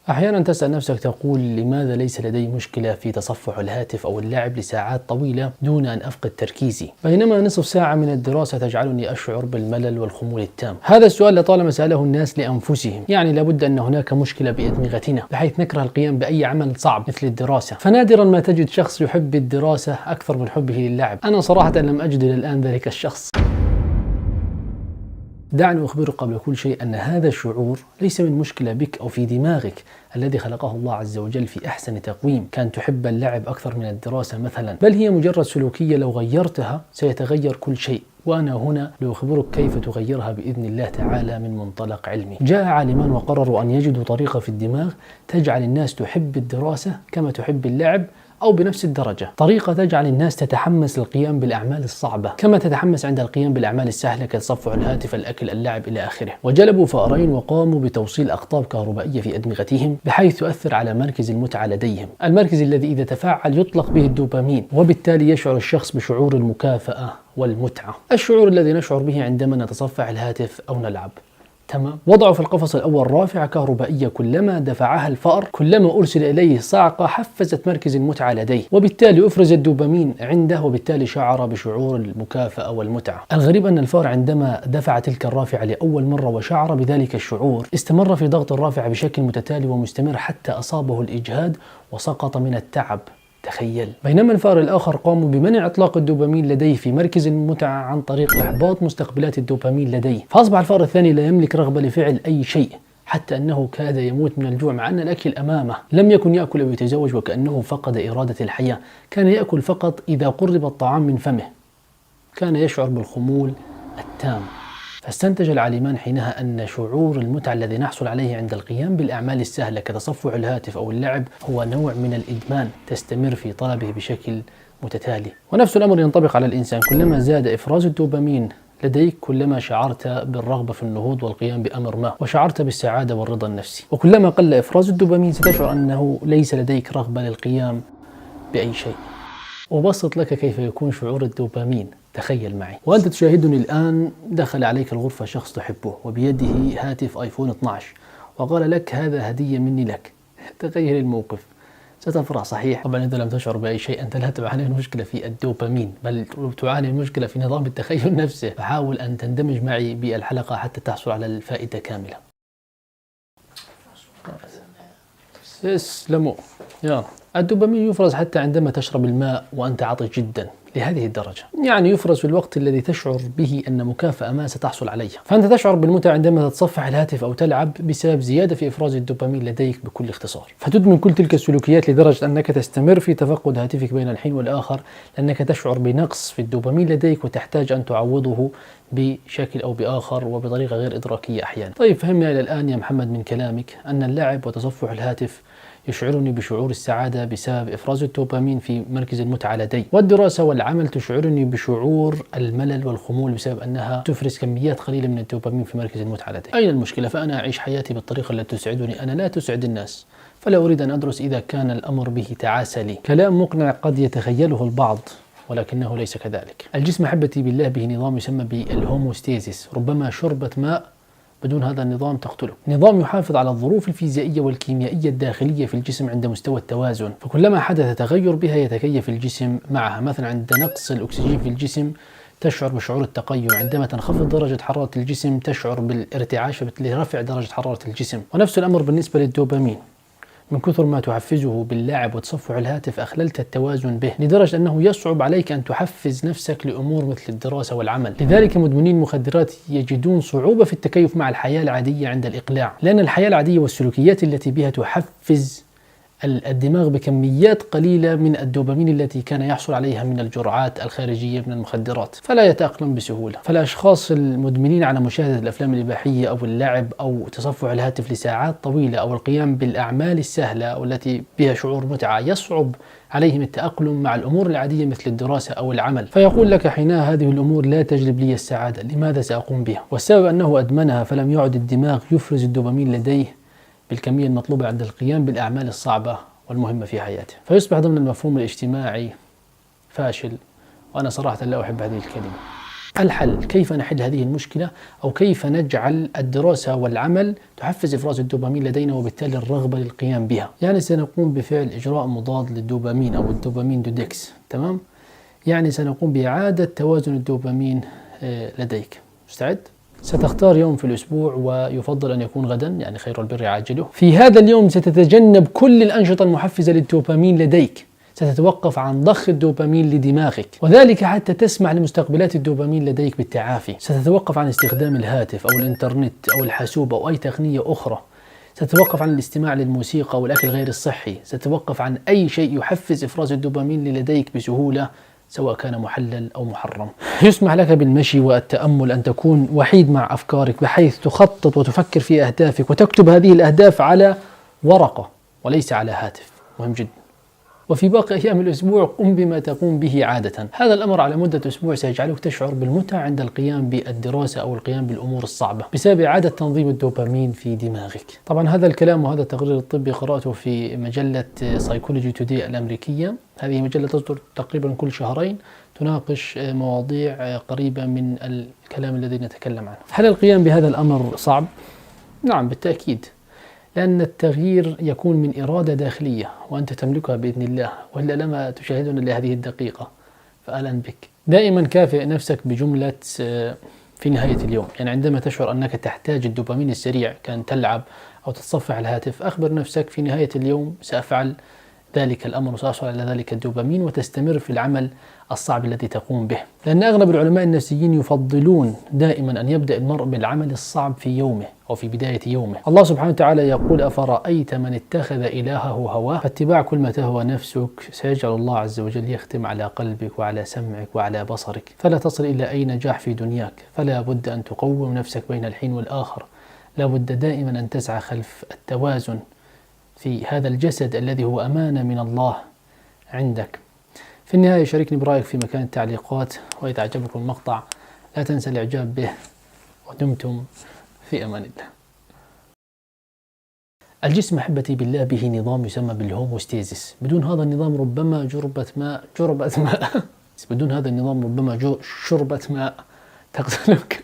أحيانا تسأل نفسك تقول لماذا ليس لدي مشكلة في تصفح الهاتف أو اللعب لساعات طويلة دون أن أفقد تركيزي، بينما نصف ساعة من الدراسة تجعلني أشعر بالملل والخمول التام. هذا السؤال لطالما سأله الناس لأنفسهم، يعني لابد أن هناك مشكلة بأدمغتنا بحيث نكره القيام بأي عمل صعب مثل الدراسة، فنادرا ما تجد شخص يحب الدراسة أكثر من حبه للعب. أنا صراحة لم أجد إلى الآن ذلك الشخص. دعني أخبرك قبل كل شيء أن هذا الشعور ليس من مشكلة بك أو في دماغك الذي خلقه الله عز وجل في أحسن تقويم، كان تحب اللعب أكثر من الدراسة مثلا، بل هي مجرد سلوكية لو غيرتها سيتغير كل شيء، وأنا هنا لأخبرك كيف تغيرها بإذن الله تعالى من منطلق علمي. جاء عالمان وقرروا أن يجدوا طريقة في الدماغ تجعل الناس تحب الدراسة كما تحب اللعب أو بنفس الدرجة، طريقة تجعل الناس تتحمس للقيام بالأعمال الصعبة كما تتحمس عند القيام بالأعمال السهلة كتصفح الهاتف، الأكل، اللعب إلى آخره. وجلبوا فأرين وقاموا بتوصيل أقطاب كهربائية في أدمغتهم بحيث تؤثر على مركز المتعة لديهم، المركز الذي إذا تفاعل يطلق به الدوبامين، وبالتالي يشعر الشخص بشعور المكافأة والمتعة، الشعور الذي نشعر به عندما نتصفح الهاتف أو نلعب. تمام. وضعوا في القفص الأول رافعة كهربائية كلما دفعها الفأر كلما أرسل إليه صاعقة حفزت مركز المتعة لديه، وبالتالي أفرز الدوبامين عنده، وبالتالي شعر بشعور المكافأة والمتعة. الغريب أن الفأر عندما دفع تلك الرافعة لأول مرة وشعر بذلك الشعور استمر في ضغط الرافعة بشكل متتالي ومستمر حتى أصابه الإجهاد وسقط من التعب. تخيل. بينما الفأر الآخر قاموا بمنع إطلاق الدوبامين لديه في مركز المتعة عن طريق إحباط مستقبلات الدوبامين لديه، فأصبح الفأر الثاني لا يملك رغبة لفعل أي شيء، حتى أنه كاد يموت من الجوع مع أن الأكل أمامه. لم يكن يأكل أو يتزوج وكأنه فقد إرادة الحياة، كان يأكل فقط إذا قرب الطعام من فمه، كان يشعر بالخمول التام. فاستنتج العالمان حينها أن شعور المتعة الذي نحصل عليه عند القيام بالأعمال السهلة كتصفح الهاتف أو اللعب هو نوع من الإدمان تستمر في طلبه بشكل متتالي. ونفس الأمر ينطبق على الإنسان، كلما زاد إفراز الدوبامين لديك كلما شعرت بالرغبة في النهوض والقيام بأمر ما، وشعرت بالسعادة والرضا النفسي. وكلما قل إفراز الدوبامين ستشعر أنه ليس لديك رغبة للقيام بأي شيء. وبسط لك كيف يكون شعور الدوبامين. تخيل معي وأنت تشاهدني الآن دخل عليك الغرفة شخص تحبه وبيده هاتف آيفون 12 وقال لك هذا هدية مني لك. تخيل الموقف، ستفرح صحيح؟ طبعا إذا لم تشعر بأي شيء أنت لا تعاني المشكلة في الدوبامين، بل تعاني المشكلة في نظام التخيل نفسه. فحاول أن تندمج معي بالحلقة حتى تحصل على الفائدة كاملة. اسلموا. يلا. الدوبامين يفرز حتى عندما تشرب الماء وأنت عطش جدا لهذه الدرجة، يعني يفرز في الوقت الذي تشعر به أن مكافأة ما ستحصل عليها، فأنت تشعر بالمتعة عندما تتصفح الهاتف أو تلعب بسبب زيادة في إفراز الدوبامين لديك بكل اختصار. فتدمن كل تلك السلوكيات لدرجة أنك تستمر في تفقد هاتفك بين الحين والآخر لأنك تشعر بنقص في الدوبامين لديك وتحتاج أن تعوضه بشكل أو بآخر وبطريقة غير إدراكية أحيانا. طيب، فهمنا إلى الآن يا محمد من كلامك أن اللعب وتصفح الهاتف يشعرني بشعور السعادة بسبب إفراز الدوبامين في مركز المتعة لدي، والدراسة والعمل تشعرني بشعور الملل والخمول بسبب أنها تفرز كميات قليلة من الدوبامين في مركز المتعة لدي. أين المشكلة؟ فأنا أعيش حياتي بالطريقة التي تسعدني أنا، لا تسعد الناس، فلا أريد أن أدرس إذا كان الأمر به تعاسة لي. كلام مقنع قد يتخيله البعض ولكنه ليس كذلك. الجسم أحبتي بالله به نظام يسمى بالهوموستيزيس، ربما شربة ماء بدون هذا النظام تقتله. نظام يحافظ على الظروف الفيزيائية والكيميائية الداخلية في الجسم عند مستوى التوازن، فكلما حدث تغير بها يتكيف الجسم معها. مثلا عند نقص الأكسجين في الجسم تشعر بشعور التقيؤ، عندما تنخفض درجة حرارة الجسم تشعر بالارتعاش وبالتالي رفع درجة حرارة الجسم. ونفس الأمر بالنسبة للدوبامين، من كثر ما تحفزه باللعب وتصفح الهاتف أخللت التوازن به لدرجة أنه يصعب عليك أن تحفز نفسك لأمور مثل الدراسة والعمل. لذلك مدمنين المخدرات يجدون صعوبة في التكيف مع الحياة العادية عند الإقلاع، لأن الحياة العادية والسلوكيات التي بها تحفز الدماغ بكميات قليلة من الدوبامين التي كان يحصل عليها من الجرعات الخارجية من المخدرات، فلا يتأقلم بسهولة. فالأشخاص المدمنين على مشاهدة الأفلام الإباحية أو اللعب أو تصفح الهاتف لساعات طويلة أو القيام بالأعمال السهلة والتي بها شعور متعة يصعب عليهم التأقلم مع الأمور العادية مثل الدراسة أو العمل، فيقول لك حينها هذه الأمور لا تجلب لي السعادة، لماذا سأقوم بها؟ والسبب أنه أدمنها، فلم يعد الدماغ يفرز الدوبامين لديه بالكمية المطلوبة عند القيام بالأعمال الصعبة والمهمة في حياته، فيصبح ضمن المفهوم الاجتماعي فاشل. وأنا صراحة لا أحب هذه الكلمة. الحل كيف نحل هذه المشكلة، أو كيف نجعل الدراسة والعمل تحفز إفراز الدوبامين لدينا وبالتالي الرغبة للقيام بها. يعني سنقوم بفعل إجراء مضاد للدوبامين أو الدوبامين دودكس، تمام؟ يعني سنقوم بإعادة توازن الدوبامين لديك. مستعد؟ ستختار يوم في الأسبوع ويفضل أن يكون غدا، يعني خير البر عاجله. في هذا اليوم ستتجنب كل الأنشطة المحفزة للدوبامين لديك، ستتوقف عن ضخ الدوبامين لدماغك، وذلك حتى تسمح لمستقبلات الدوبامين لديك بالتعافي. ستتوقف عن استخدام الهاتف أو الإنترنت أو الحاسوب أو أي تقنية أخرى. ستتوقف عن الاستماع للموسيقى والأكل غير الصحي. ستتوقف عن أي شيء يحفز إفراز الدوبامين لديك بسهولة، سواء كان محلل أو محرم. يسمح لك بالمشي والتأمل، أن تكون وحيد مع أفكارك بحيث تخطط وتفكر في أهدافك وتكتب هذه الأهداف على ورقة وليس على هاتف، مهم جدا. وفي باقي أيام الأسبوع قم بما تقوم به عادة. هذا الأمر على مدة أسبوع سيجعلك تشعر بالمتعة عند القيام بالدراسة أو القيام بالأمور الصعبة بسبب إعادة تنظيم الدوبامين في دماغك. طبعا هذا الكلام وهذا التقرير الطبي قرأته في مجلة سايكولوجي توداي الأمريكية. هذه مجلة تصدر تقريبا كل شهرين، تناقش مواضيع قريبة من الكلام الذي نتكلم عنه. هل القيام بهذا الأمر صعب؟ نعم بالتأكيد، لأن التغيير يكون من إرادة داخلية وأنت تملكها بإذن الله، وإلا لما تشاهدنا لهذه الدقيقة، فأهلا بك. دائما كافئ نفسك بجملة في نهاية اليوم، يعني عندما تشعر أنك تحتاج الدوبامين السريع كأن تلعب أو تتصفح الهاتف، أخبر نفسك في نهاية اليوم سأفعل ذلك الأمر وسأحصل على ذلك الدوبامين، وتستمر في العمل الصعب الذي تقوم به. لأن أغلب العلماء النفسيين يفضلون دائما أن يبدأ المرء بالعمل الصعب في يومه أو في بداية يومه. الله سبحانه وتعالى يقول: أفرأيت من اتخذ إلهه هواه فاتباع كل ما تهوى نفسك سيجعل الله عز وجل يختم على قلبك وعلى سمعك وعلى بصرك، فلا تصل إلى أي نجاح في دنياك. فلا بد أن تقوم نفسك بين الحين والآخر، لا بد دائما أن تسعى خلف التوازن في هذا الجسد الذي هو أمانة من الله عندك. في النهاية شاركني برأيك في مكان التعليقات، وإذا أعجبكم المقطع لا تنسى الإعجاب به، ودمتم في أمان الله. الجسم أحبتي بالله به نظام يسمى بالهوموستيزيس. بدون هذا النظام ربما جربة ماء بدون هذا النظام ربما شربة ماء تغسلك.